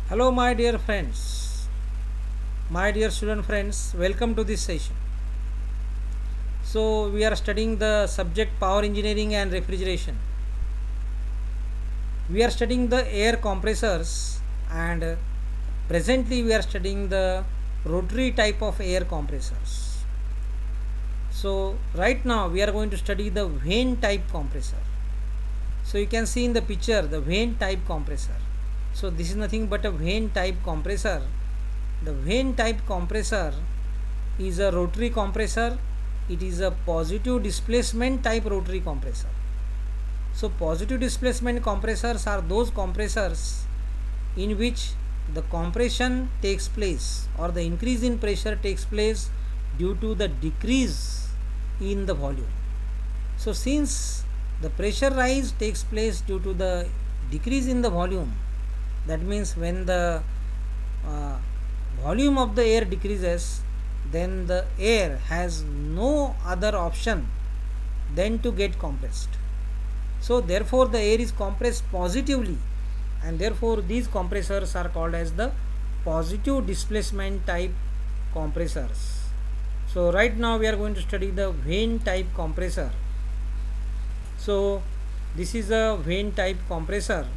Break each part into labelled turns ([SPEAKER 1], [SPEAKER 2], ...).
[SPEAKER 1] Hello, my dear friends, my dear student friends, welcome to this session. So, we are studying the subject power engineering and refrigeration. We are studying the air compressors, and presently we are studying the rotary type of air compressors. So, right now we are going to study the vane type compressor. So, you can see in the picture the vane type compressor. So, this is nothing but a vane type compressor. The vane type compressor is a rotary compressor. It is a positive displacement type rotary compressor. So positive displacement compressors are those compressors in which the compression takes place or the increase in pressure takes place due to the decrease in the volume. So since the pressure rise takes place due to the decrease in the volume, that means when the uh, volume of the air decreases, then the air has no other option than to get compressed. So therefore the air is compressed positively, and therefore these compressors are called as the positive displacement type compressors. So right now we are going to study the vane type compressor. So this is a vane type compressor.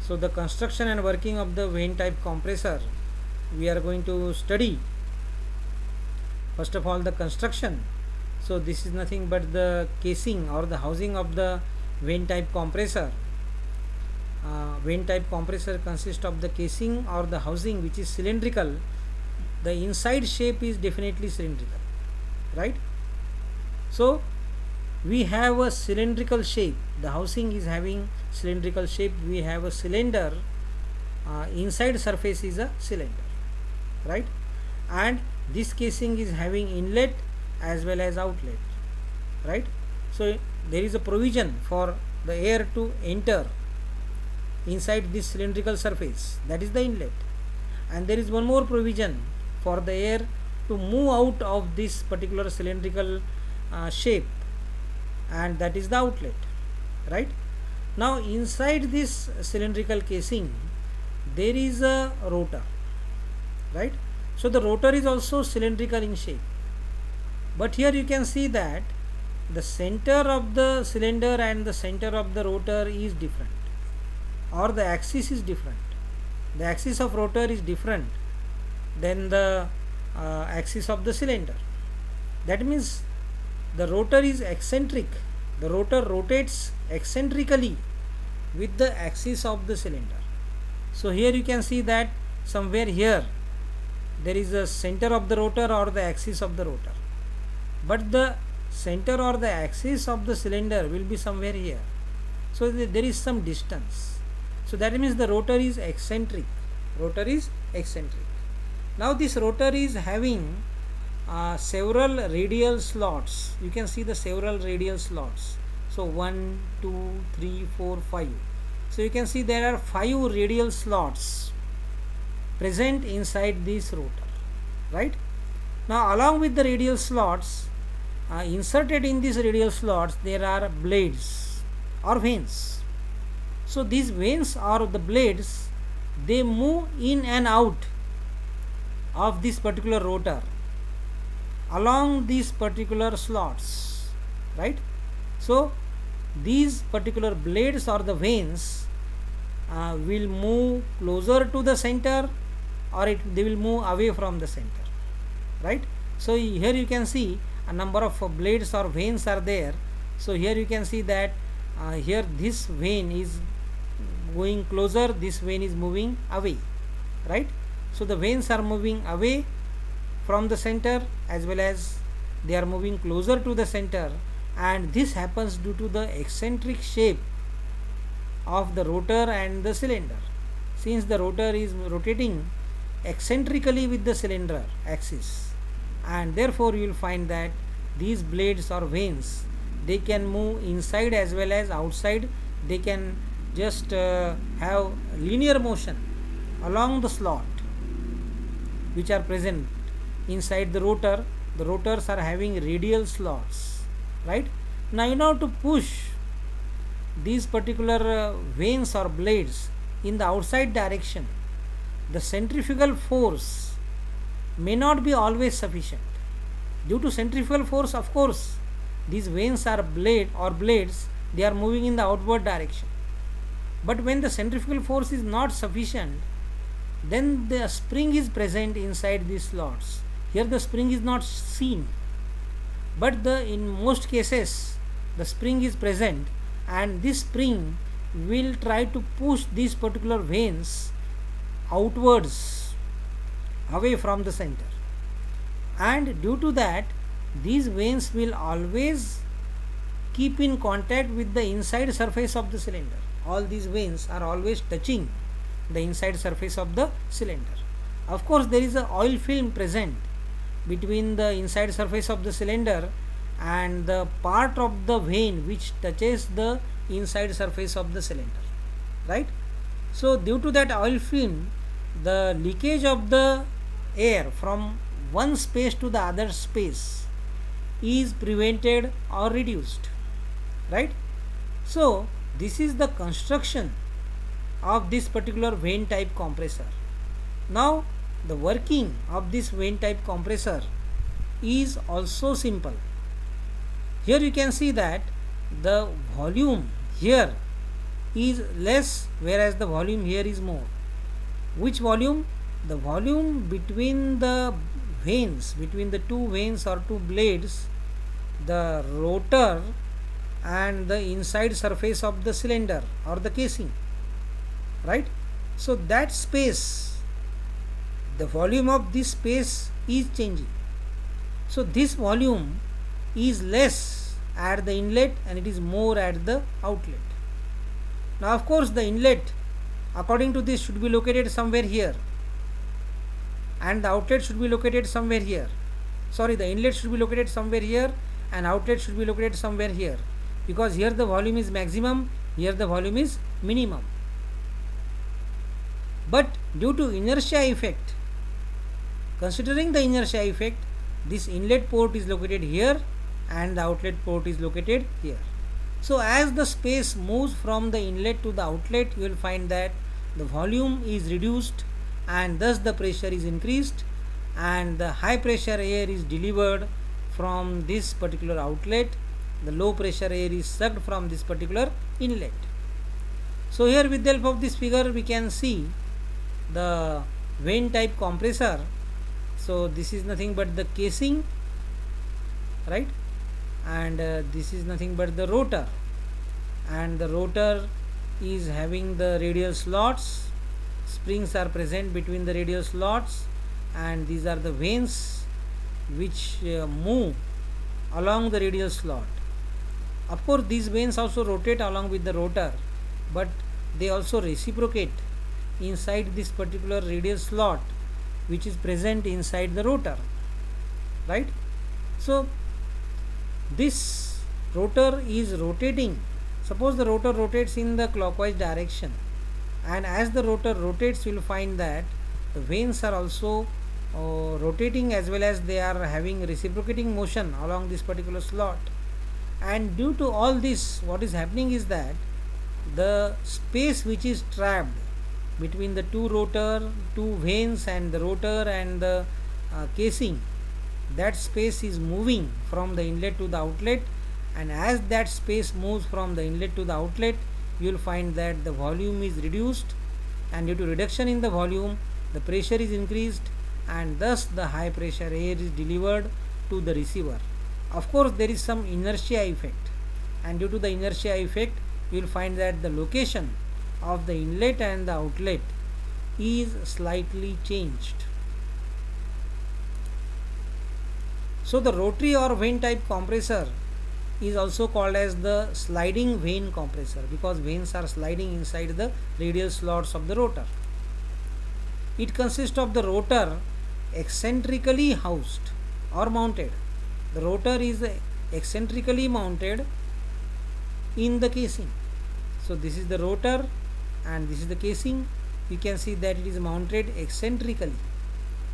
[SPEAKER 1] So the construction and working of the vane type compressor we are going to study. First of all, the construction. So this is nothing but the casing or the housing of the vane type compressor. Vane type compressor consists of the casing or the housing which is cylindrical. The inside shape is definitely cylindrical, right? So we have a cylindrical shape. The housing is having cylindrical shape. We have a cylinder. Inside surface is a cylinder, right? And this casing is having inlet as well as outlet, right? So there is a provision for the air to enter inside this cylindrical surface, that is the inlet, and there is one more provision for the air to move out of this particular cylindrical shape, and that is the outlet, right? Now inside this cylindrical casing there is a rotor, right? So the rotor is also cylindrical in shape, but here you can see that the center of the cylinder and the center of the rotor is different, or the axis is different. The axis of rotor is different than the axis of the cylinder. That means the rotor is eccentric. The rotor rotates eccentrically with the axis of the cylinder. So here you can see that somewhere here there is a center of the rotor or the axis of the rotor, but the center or the axis of the cylinder will be somewhere here. So there is some distance. So that means the rotor is eccentric. Rotor is eccentric. Now this rotor is having several radial slots. You can see the several radial slots. So 1, 2, 3, 4, 5. So you can see there are 5 radial slots present inside this rotor, right? Now along with the radial slots, inserted in these radial slots there are blades or vanes. So these vanes or the blades, they move in and out of this particular rotor along these particular slots, right? So these particular blades or the vanes will move closer to the center, or they will move away from the center, right? So here you can see a number of blades or vanes are there. So here you can see that here this vane is going closer, this vane is moving away, right? So the vanes are moving away from the center as well as they are moving closer to the center, and this happens due to the eccentric shape of the rotor and the cylinder. Since the rotor is rotating eccentrically with the cylinder axis, and therefore you will find that these blades or vanes, they can move inside as well as outside. They can just have linear motion along the slot which are present inside the rotor. The rotors are having radial slots, right? Now you know to push these particular vanes or blades in the outside direction, the centrifugal force may not be always sufficient. Due to centrifugal force, of course, these vanes are blades, they are moving in the outward direction. But when the centrifugal force is not sufficient, then the spring is present inside these slots. Here the spring is not seen, but in most cases the spring is present, and this spring will try to push these particular vanes outwards, away from the center. And due to that, these vanes will always keep in contact with the inside surface of the cylinder. All these vanes are always touching the inside surface of the cylinder. Of course, there is a oil film present between the inside surface of the cylinder and the part of the vane which touches the inside surface of the cylinder, right? So due to that oil film, the leakage of the air from one space to the other space is prevented or reduced, right? So this is the construction of this particular vane type compressor. Now the working of this vane type compressor is also simple. Here you can see that the volume here is less, whereas the volume here is more. Which volume? The volume between the vanes, between the two vanes or two blades, the rotor and the inside surface of the cylinder or the casing, right? So that space, the volume of this space is changing. So this volume is less at the inlet and it is more at the outlet. Now of course the inlet, according to this, should be located somewhere here, and the outlet should be located somewhere here. Sorry, the inlet should be located somewhere here and outlet should be located somewhere here, because here the volume is maximum, here the volume is minimum. But due to inertia effect, considering the inertia effect, this inlet port is located here and the outlet port is located here. So as the space moves from the inlet to the outlet, you will find that the volume is reduced and thus the pressure is increased, and the high pressure air is delivered from this particular outlet, the low pressure air is sucked from this particular inlet. So here with the help of this figure we can see the vane type compressor. So this is nothing but the casing, right? And this is nothing but the rotor, and the rotor is having the radial slots. Springs are present between the radial slots, and these are the vanes which move along the radial slot. Of course these vanes also rotate along with the rotor, but they also reciprocate inside this particular radial slot which is present inside the rotor, right? So this rotor is rotating. Suppose the rotor rotates in the clockwise direction, and as the rotor rotates you will find that the vanes are also rotating, as well as they are having reciprocating motion along this particular slot. And due to all this, what is happening is that the space which is trapped between the two vanes and the rotor and the casing, that space is moving from the inlet to the outlet, and as that space moves from the inlet to the outlet, you will find that the volume is reduced, and due to reduction in the volume the pressure is increased, and thus the high pressure air is delivered to the receiver. Of course there is some inertia effect, and due to the inertia effect you will find that the location of the inlet and the outlet is slightly changed. So the rotary or vane type compressor is also called as the sliding vane compressor, because vanes are sliding inside the radial slots of the rotor. It consists of the rotor eccentrically housed or mounted. The rotor is eccentrically mounted in the casing. So this is the rotor and this is the casing. You can see that it is mounted eccentrically.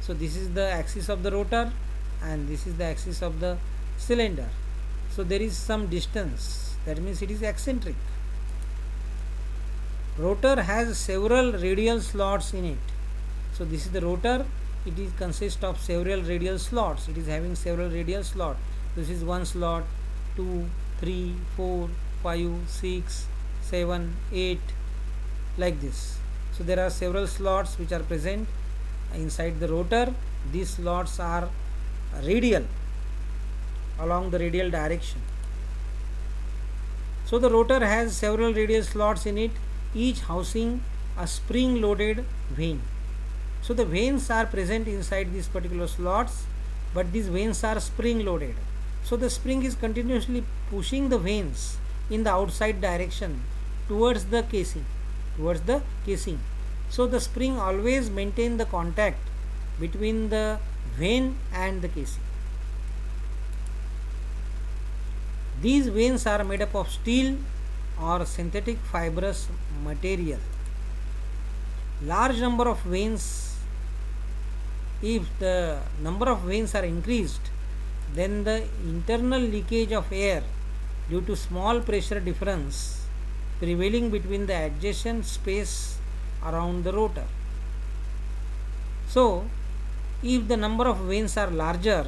[SPEAKER 1] So this is the axis of the rotor and this is the axis of the cylinder. So there is some distance, that means it is eccentric. Rotor has several radial slots in it. So this is the rotor. It is consists of several radial slots. It is having several radial slot. This is one slot, 2, 3, 4, 5, 6, 7, 8, like this. So there are several slots which are present inside the rotor. These slots are radial, along the radial direction. So the rotor has several radial slots in it, each housing a spring loaded vane. So the vanes are present inside these particular slots, but these vanes are spring loaded. So the spring is continuously pushing the vanes in the outside direction towards the casing. So the spring always maintain the contact between the vane and the casing. These vanes are made up of steel or synthetic fibrous material. Large number of vanes, if the number of vanes are increased, then the internal leakage of air due to small pressure difference prevailing between the adjacent space around the rotor. So if the number of vanes are larger,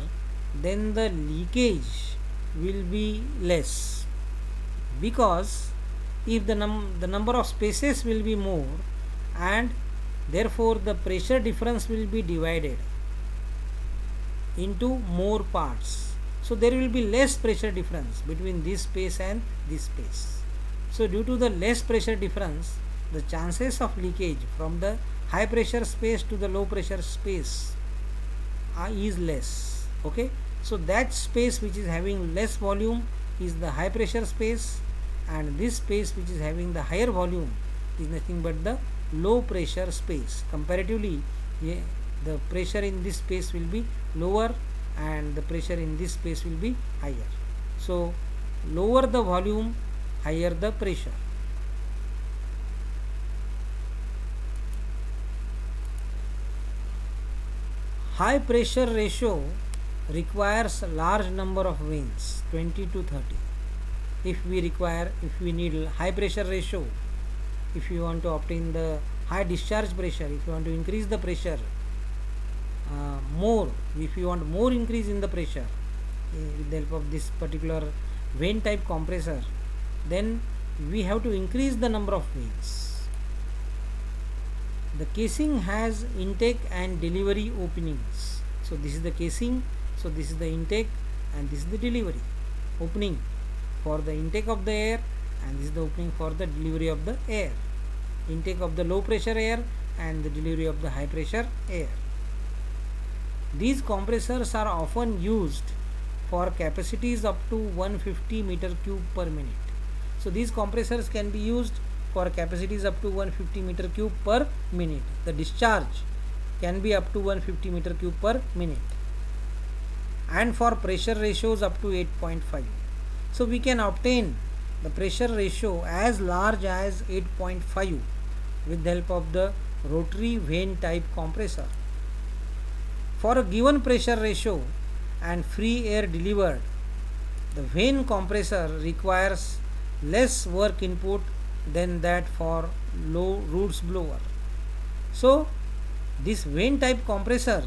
[SPEAKER 1] then the leakage will be less, because if the number of spaces will be more, and therefore the pressure difference will be divided into more parts. So there will be less pressure difference between this space and this space. So due to the less pressure difference, the chances of leakage from the high pressure space to the low pressure space is less. Okay, so that space which is having less volume is the high pressure space, and this space which is having the higher volume is nothing but the low pressure space. Comparatively, the pressure in this space will be lower and the pressure in this space will be higher. So lower the volume, higher the pressure. High pressure ratio requires a large number of vanes, 20 to 30. If we need high pressure ratio, if you want to obtain the high discharge pressure, if you want to increase the pressure more, if you want more increase in the pressure with the help of this particular vane type compressor, then we have to increase the number of vanes. The casing has intake and delivery openings. So this is the casing, so this is the intake, and this is the delivery opening for the intake of the air, and this is the opening for the delivery of the air. Intake of the low pressure air and the delivery of the high pressure air. These compressors are often used for capacities up to 150 meter cube per minute. So these compressors can be used for capacities up to 150 meter cube per minute. The discharge can be up to 150 meter cube per minute, and for pressure ratios up to 8.5. So we can obtain the pressure ratio as large as 8.5 with the help of the rotary vane type compressor. For a given pressure ratio and free air delivered, the vane compressor requires less work input than that for low Roots blower. So this vane type compressor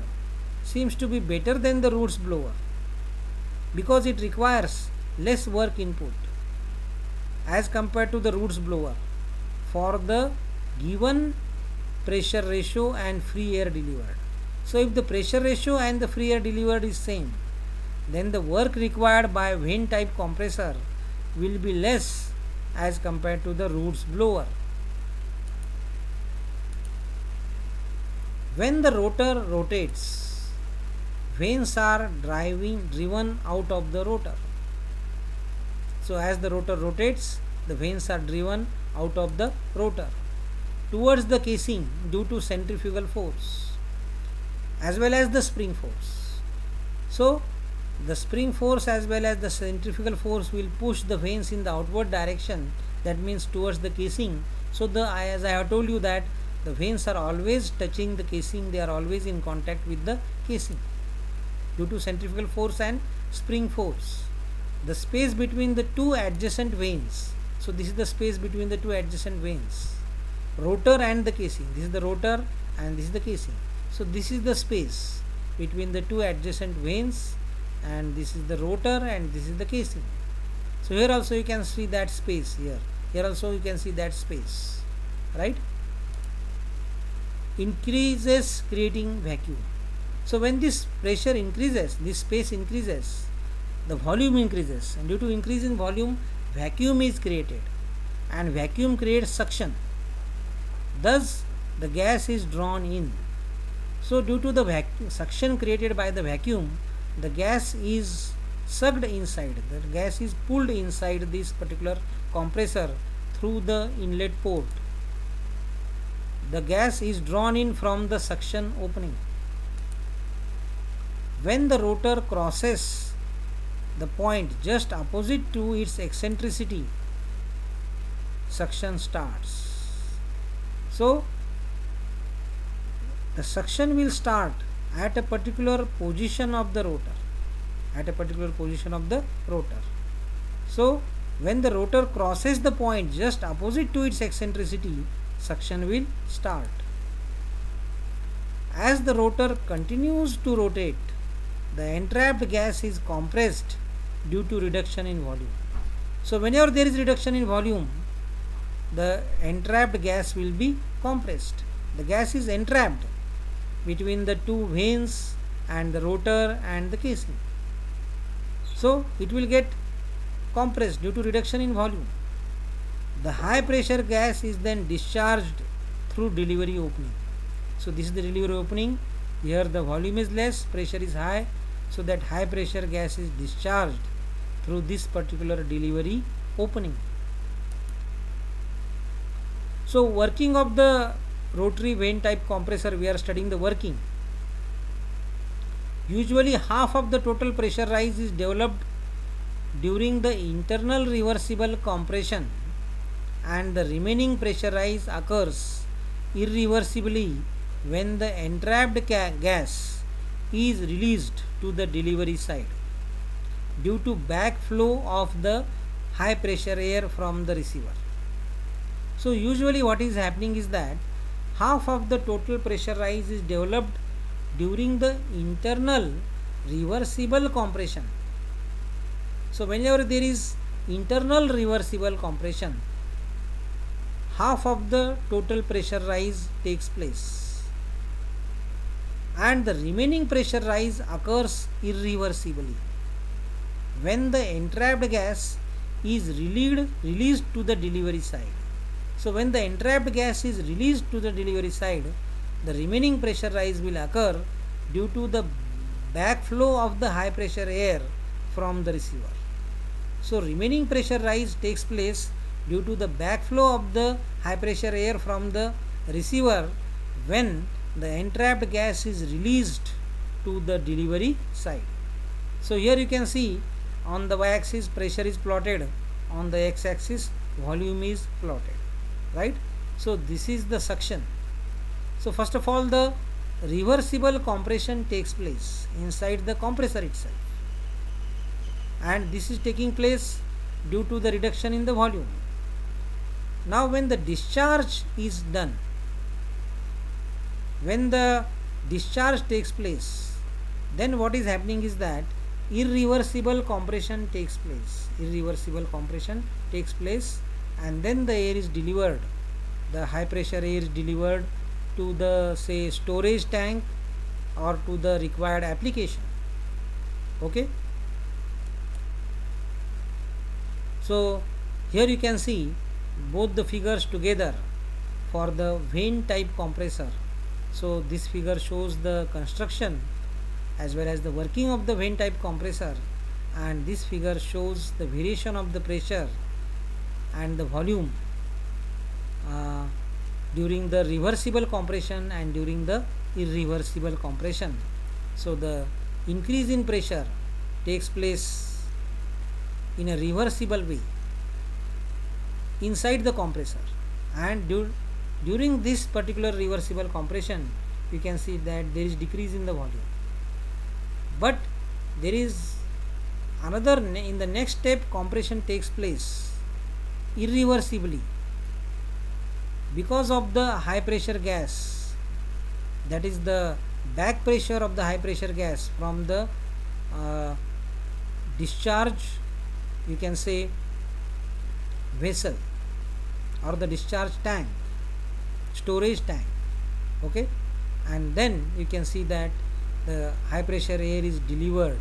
[SPEAKER 1] seems to be better than the Roots blower because it requires less work input as compared to the Roots blower for the given pressure ratio and free air delivered. So if the pressure ratio and the free air delivered is same, then the work required by vane type compressor will be less as compared to the Roots blower. When the rotor rotates, vanes are driven out of the rotor. So as the rotor rotates, the vanes are driven out of the rotor towards the casing due to centrifugal force as well as the spring force. So the spring force as well as the centrifugal force will push the vanes in the outward direction, that means towards the casing. So as I have told you that the vanes are always touching the casing, they are always in contact with the casing due to centrifugal force and spring force. The space between the two adjacent vanes, so this is the space between the two adjacent vanes, rotor and the casing. This is the rotor and this is the casing. So this is the space between the two adjacent vanes, and this is the rotor and this is the casing. So here also you can see that space here. Here also you can see that space, right? Increases creating vacuum. So when this pressure increases, this space increases, the volume increases, and due to increase in volume, vacuum is created, and vacuum creates suction. Thus the gas is drawn in. So due to the suction created by the vacuum, the gas is sucked inside. The gas is pulled inside this particular compressor through the inlet port. The gas is drawn in from the suction opening. When the rotor crosses the point just opposite to its eccentricity, suction starts. So the suction will start at a particular position of the rotor. So when the rotor crosses the point just opposite to its eccentricity, suction will start. As the rotor continues to rotate, the entrapped gas is compressed due to reduction in volume. So whenever there is reduction in volume, the entrapped gas will be compressed. The gas is entrapped between the two vanes and the rotor and the casing. So it will get compressed due to reduction in volume. The high pressure gas is then discharged through delivery opening. So this is the delivery opening. Here the volume is less, pressure is high, so that high pressure gas is discharged through this particular delivery opening. So working of the rotary vane type compressor, we are studying the working. Usually half of the total pressure rise is developed during the internal reversible compression, and the remaining pressure rise occurs irreversibly when the entrapped gas is released to the delivery side due to backflow of the high pressure air from the receiver. So usually what is happening is that half of the total pressure rise is developed during the internal reversible compression. So whenever there is internal reversible compression, half of the total pressure rise takes place, and the remaining pressure rise occurs irreversibly when the entrapped gas is released to the delivery side. So when the entrapped gas is released to the delivery side, the remaining pressure rise will occur due to the backflow of the high pressure air from the receiver. So remaining pressure rise takes place due to the backflow of the high pressure air from the receiver when the entrapped gas is released to the delivery side. So here you can see on the y-axis pressure is plotted, on the x-axis volume is plotted, right? So this is the suction. So first of all, the reversible compression takes place inside the compressor itself, and this is taking place due to the reduction in the volume. Now when the discharge is done, when the discharge takes place, then what is happening is that irreversible compression takes place. And then the air is delivered, the high pressure air is delivered to the, say, storage tank or to the required application. Okay. So here you can see both the figures together for the vane type compressor. So this figure shows the construction as well as the working of the vane type compressor, and this figure shows the variation of the pressure and the volume during the reversible compression and during the irreversible compression. So the increase in pressure takes place in a reversible way inside the compressor, and during this particular reversible compression you can see that there is decrease in the volume. But there is another, in the next step compression takes place irreversibly because of the high pressure gas. that is the back pressure of the high pressure gas from the uh, discharge, you can say, vessel or the discharge tank, storage tank. Okay, and then you can see that the high pressure air is delivered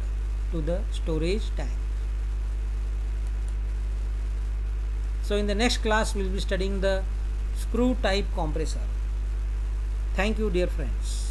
[SPEAKER 1] to the storage tank. So in the next class we will be studying the screw type compressor. Thank you, dear friends.